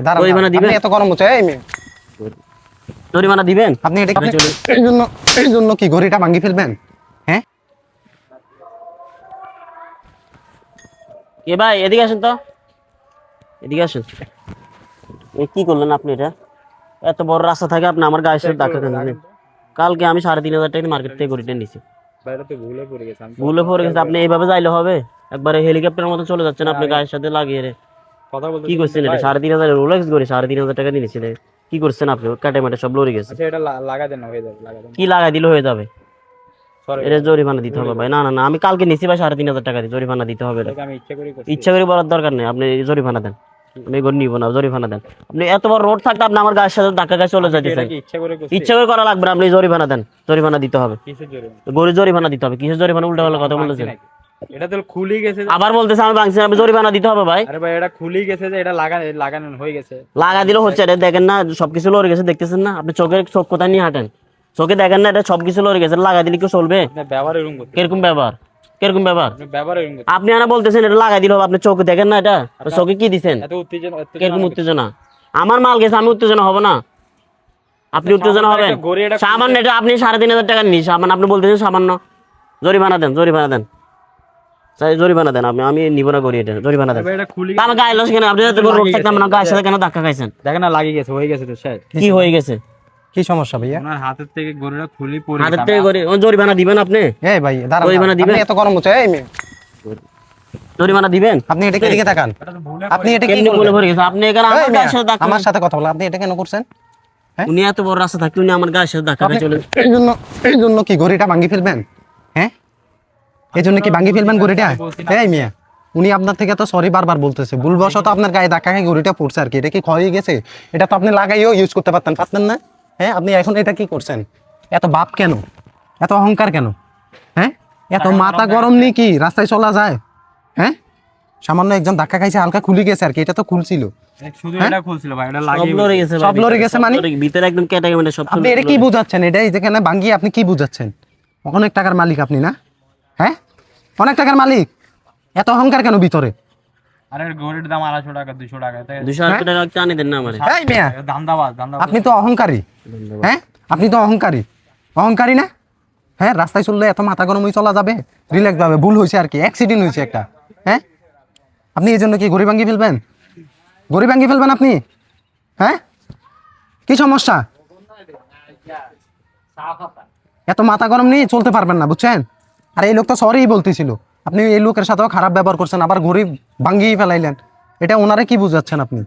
জরিমানা দিবেন? এত গরম হচ্ছে এই মেয়ে, জরিমানা দিবেন? আপনি এটা এই জন্য কি ঘড়িটা ভাঙি ফেলবেন? হ্যাঁ এ ভাই এদিকে আসেন তো, এদিকে আসেন। কি করলেন আপনি? এটা এত বড় রাস্তা থাকে আপনি আমার গায়ের সাথে ধাক্কা কেন দিলেন? কালকে আমি 3,500 টাকা মার্কেট থেকে ঘড়িটা নিছি। ভুলে পড়ে গেছে। আপনি এইভাবে যাইলে হবে? একবারে হেলিকপ্টারের মতো চলে যাচ্ছেন আপনি গায়ের সাথে লাগিয়ে রে। কি করছেন এটা? 3,500 রোলেক্স ঘড়ি 3,500 টাকা নিয়েছিলেন। কি করছেন আপনি? কাটে মাটে সব লড়ে গেছে। কি লাগাই দিলে হয়ে যাবে? এটা জরিমানা দিতে হবে ভাই। না না না, আমি কালকে নিছি ভাই 3,500 টাকা দিয়ে। জরিমানা দিতে হবে। ইচ্ছা করে বলার দরকার নেই। আপনি জরিমানা দেন। আমি ঘড়ি নিব না, জরিমানা দেন। আপনি এত বড় রোড থাকতে আপনি আমার গায়ের সাথে ধাক্কা খাই চলে যাইতেছেন। ইচ্ছা করে করা লাগবে না, আপনি জরিমানা দেন। জরিমানা দিতে হবে। গড়ি জরিমানা দিতে হবে। কিসের জরিমানা? উল্টা পাল্টা কথা বলতেছেন। এটা তো খুলি গেছে, আবার বলতেছে আমি ভাঙছি, আমি জরিমানা দিতে হবে ভাই। আরে ভাই এটা খুলি গেছে যে এটা লাগানো হয়ে গেছে। লাগা দিলে হচ্ছে? এটা দেখেন না সবকিছু লড়ে গেছে, দেখতেছেন না? আপনি চোখ কোথায় নিয়ে হাঁটেন? চোখে দেখেন না এটা সবকিছু লড়ে গেছে? লাগা দিলে কি চলবে? ব্যবহার এরকম করতে, কিরকম ব্যবহার? কিরকম ব্যবহার? ব্যবহার এরকম করতে। আপনি আনা বলতেছেন এটা লাগাই দিল, আপনি চোখে দেখেন না? এটা চোখে কি দিছেন? এত উত্তেজনা, কিরকম উত্তেজনা? আমার মাল গেছে, আমি উত্তেজনা হব না? আপনি উত্তেজনা হবেন? সামান্য এটা আপনি 3,500 টাকা নিস, সামান্য আপনি বলতেছেন সামান্য। জরিমানা দেন, জরিমানা দেন, জরিমানা দেন। আমি নিব না করি এটা, জরিমানা দেন। এটা খুলি আমার গায়ে লস কেন? আপনি এত বড় রোড থাকতে আমার গায়ের সাথে কেন ধাক্কা খাইছেন? দেখেন না লাগিয়ে গেছে, হয়ে গেছে তো শেষ। কি হয়ে গেছে? কি সমস্যা ভাইয়া? ওনার হাতের থেকে গরুটা খুলি পড়ে হাতের থেকে করে জরিমানা দিবেন আপনি? এই ভাই দাঁড়ান, জরিমানা দিবেন? আপনি এত গরম হচ্ছে এই মেয়ে, জরিমানা দিবেন? আপনি এটা কি দিকে তাকান? আপনি এটা কি কেমনি বলে করলেন? পড়ে গেছে? আপনি এখানে আমার এই গায়ের সাথে মেয়ে, ধাক্কা, আমার সাথে কথা বলা, আপনি এটা কেন করছেন? উনি এত বড় রাস্তা থাকতে উনি আমার গায়ের সাথে ধাক্কা খাই চলে। এই জন্য কি ঘড়িটা ভাঙি ফেলবেন? হ্যাঁ এই জন্য কি ভাঙি ফেলবেন ঘড়িটা? এই মিয়া, উনি আপনার থেকে তো সরি বারবার বলতেছে, ভুলবশত আপনার গায়ে ধাক্কা খেয়ে ঘড়িটা পড়ছে আর কি। এটা কি ক্ষয় হয়ে গেছে? এটা তো আপনি লাগাইও ইউজ করতে পারতেন না? হ্যাঁ আপনি এখন এটা কি করছেন? এত বাপ কেন? এত অহংকার কেন? হ্যাঁ এত মাথা গরম নেই কি রাস্তায় চলা যায়? হ্যাঁ সামান্য একজন ধাক্কা খাইছে, হালকা খুলে গেছে আর কি। এটা তো খুলছিল, শুধু এটা খুলছিল ভাই, এটা সব লাগিয়ে লড়ে গেছে ভাই, সব লড়ে গেছে মানে? ভিতরে একদম কেটে মানে সব। আপনি এটা কি বুঝাচ্ছেন? এটা এই যেখানে ভাঙ্গিয়ে আপনি কি বুঝাচ্ছেন? অনেক টাকার মালিক আপনি না? হ্যাঁ অনেক টাকার মালিক, এত অহংকার কেন ভিতরে? আরে গরুর দাম 250 টাকা 200 টাকা, তাই 200 টাকা টানে দেন না আমারে। এই মিয়া, দান্দাবাজ আপনি তো অহংকারী। হ্যাঁ আপনি তো অহংকারী না? হ্যাঁ রাস্তায় চললে এত মাথা গরম হয়ে চলা যাবে? রিল্যাক্স ভাবে, ভুল হয়েছে আর কি, অ্যাক্সিডেন্ট হয়েছে একটা। হ্যাঁ আপনি এই জন্য কি ঘড়ি ভাঙ্গি ফেলবেন? ঘড়ি ভাঙ্গি ফেলবেন আপনি? হ্যাঁ কি সমস্যা? এত মাথা গরম নিয়ে চলতে পারবেন না, বুঝছেন? আর এই লোক তো সরিই বলতেছিল, আপনি এই লোকের সাথেও খারাপ ব্যবহার করছেন, আবার ঘড়ি ভাঙ্গিয়ে ফেলাইলেন। এটা ওনারে কি বুঝাচ্ছেন আপনি?